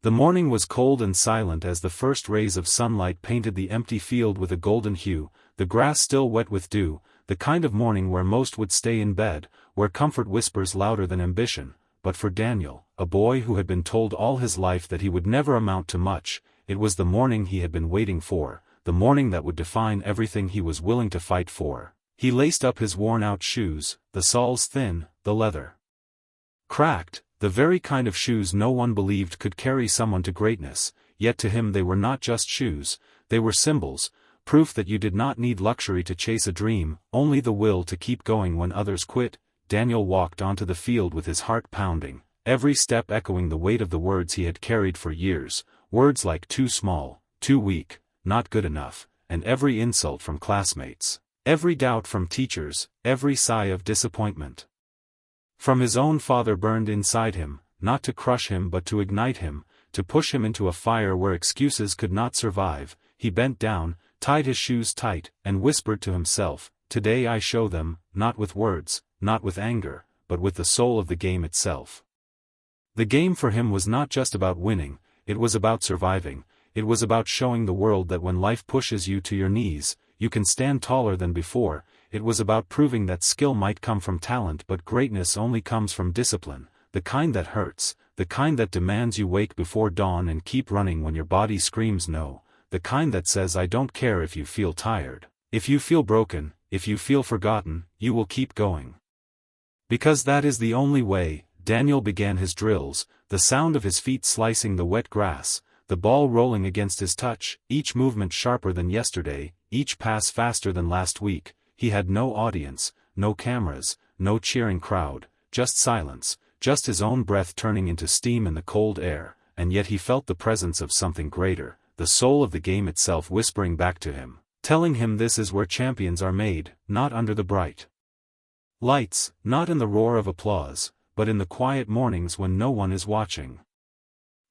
The morning was cold and silent as the first rays of sunlight painted the empty field with a golden hue, the grass still wet with dew, the kind of morning where most would stay in bed, where comfort whispers louder than ambition. But for Daniel, a boy who had been told all his life that he would never amount to much, it was the morning he had been waiting for, the morning that would define everything he was willing to fight for. He laced up his worn-out shoes, the soles thin, the leather cracked, the very kind of shoes no one believed could carry someone to greatness, yet to him they were not just shoes, they were symbols, proof that you did not need luxury to chase a dream, only the will to keep going when others quit. Daniel walked onto the field with his heart pounding, every step echoing the weight of the words he had carried for years, words like too small, too weak, not good enough, and every insult from classmates, every doubt from teachers, every sigh of disappointment from his own father burned inside him, not to crush him but to ignite him, to push him into a fire where excuses could not survive. He bent down, tied his shoes tight, and whispered to himself, "Today I show them, not with words, not with anger, but with the soul of the game itself." The game for him was not just about winning, it was about surviving, it was about showing the world that when life pushes you to your knees, you can stand taller than before. It was about proving that skill might come from talent but greatness only comes from discipline, the kind that hurts, the kind that demands you wake before dawn and keep running when your body screams no, the kind that says I don't care if you feel tired, if you feel broken, if you feel forgotten, you will keep going. Because that is the only way. Daniel began his drills, the sound of his feet slicing the wet grass, the ball rolling against his touch, each movement sharper than yesterday, each pass faster than last week. He had no audience, no cameras, no cheering crowd, just silence, just his own breath turning into steam in the cold air, and yet he felt the presence of something greater, the soul of the game itself whispering back to him, telling him this is where champions are made, not under the bright lights, not in the roar of applause, but in the quiet mornings when no one is watching.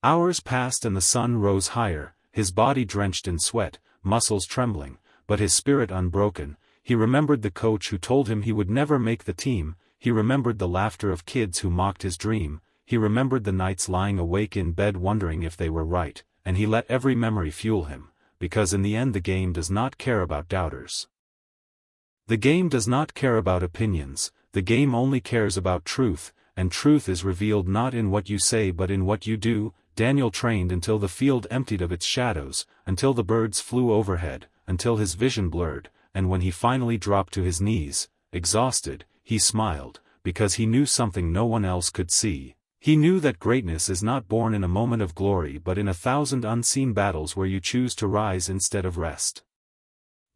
Hours passed and the sun rose higher, his body drenched in sweat, muscles trembling, but his spirit unbroken. He remembered the coach who told him he would never make the team, he remembered the laughter of kids who mocked his dream, he remembered the nights lying awake in bed wondering if they were right, and he let every memory fuel him, because in the end the game does not care about doubters. The game does not care about opinions, the game only cares about truth, and truth is revealed not in what you say but in what you do. Daniel trained until the field emptied of its shadows, until the birds flew overhead, until his vision blurred. And when he finally dropped to his knees, exhausted, he smiled, because he knew something no one else could see. He knew that greatness is not born in a moment of glory but in 1,000 unseen battles where you choose to rise instead of rest.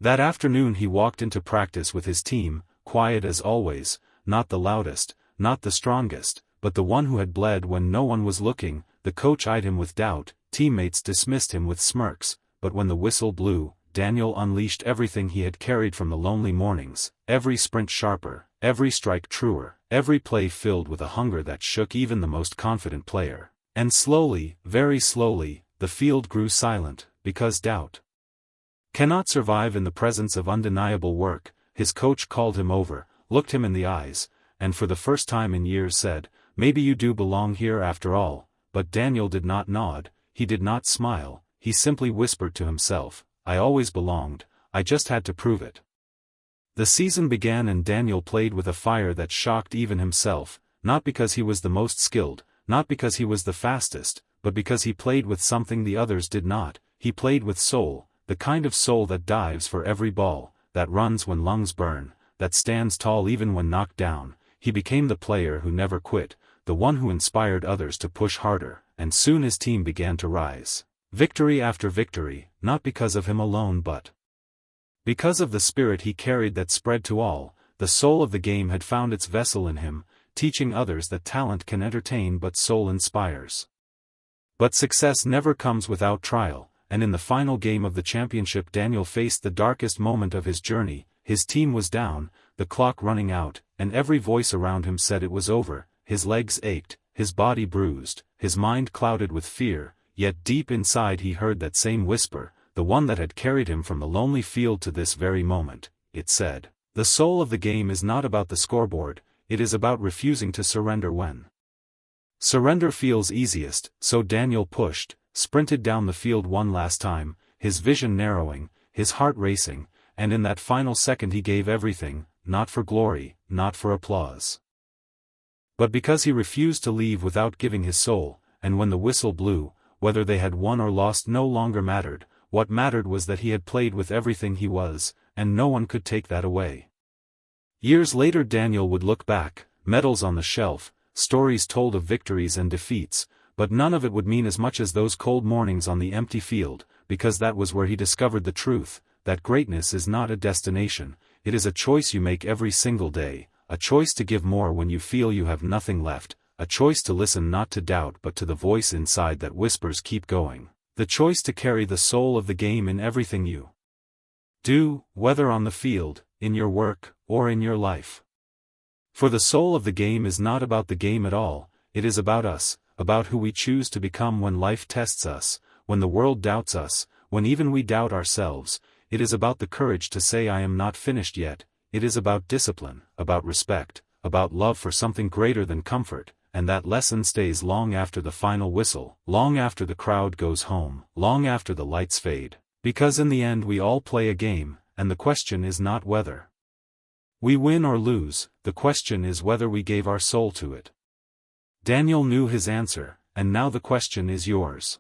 That afternoon he walked into practice with his team, quiet as always, not the loudest, not the strongest, but the one who had bled when no one was looking. The coach eyed him with doubt, teammates dismissed him with smirks, but when the whistle blew, Daniel unleashed everything he had carried from the lonely mornings, every sprint sharper, every strike truer, every play filled with a hunger that shook even the most confident player. And slowly, very slowly, the field grew silent, because doubt cannot survive in the presence of undeniable work. His coach called him over, looked him in the eyes, and for the first time in years said, "Maybe you do belong here after all." But Daniel did not nod, he did not smile, he simply whispered to himself, "I always belonged, I just had to prove it." The season began and Daniel played with a fire that shocked even himself, not because he was the most skilled, not because he was the fastest, but because he played with something the others did not. He played with soul, the kind of soul that dives for every ball, that runs when lungs burn, that stands tall even when knocked down. He became the player who never quit, the one who inspired others to push harder, and soon his team began to rise. Victory after victory, not because of him alone but because of the spirit he carried that spread to all. The soul of the game had found its vessel in him, teaching others that talent can entertain but soul inspires. But success never comes without trial, and in the final game of the championship Daniel faced the darkest moment of his journey. His team was down, the clock running out, and every voice around him said it was over. His legs ached, his body bruised, his mind clouded with fear, yet deep inside he heard that same whisper, the one that had carried him from the lonely field to this very moment. It said, "The soul of the game is not about the scoreboard, it is about refusing to surrender when Surrender feels easiest, so Daniel pushed, sprinted down the field one last time, his vision narrowing, his heart racing, and in that final second he gave everything, not for glory, not for applause, but because he refused to leave without giving his soul. And when the whistle blew, whether they had won or lost no longer mattered. What mattered was that he had played with everything he was, and no one could take that away. Years later Daniel would look back, medals on the shelf, stories told of victories and defeats, but none of it would mean as much as those cold mornings on the empty field, because that was where he discovered the truth, that greatness is not a destination, it is a choice you make every single day, a choice to give more when you feel you have nothing left, a choice to listen not to doubt but to the voice inside that whispers keep going, the choice to carry the soul of the game in everything you do, whether on the field, in your work, or in your life. For the soul of the game is not about the game at all, it is about us, about who we choose to become when life tests us, when the world doubts us, when even we doubt ourselves. It is about the courage to say I am not finished yet, it is about discipline, about respect, about love for something greater than comfort, and that lesson stays long after the final whistle, long after the crowd goes home, long after the lights fade, because in the end we all play a game, and the question is not whether we win or lose, the question is whether we gave our soul to it. Daniel knew his answer, and now the question is yours.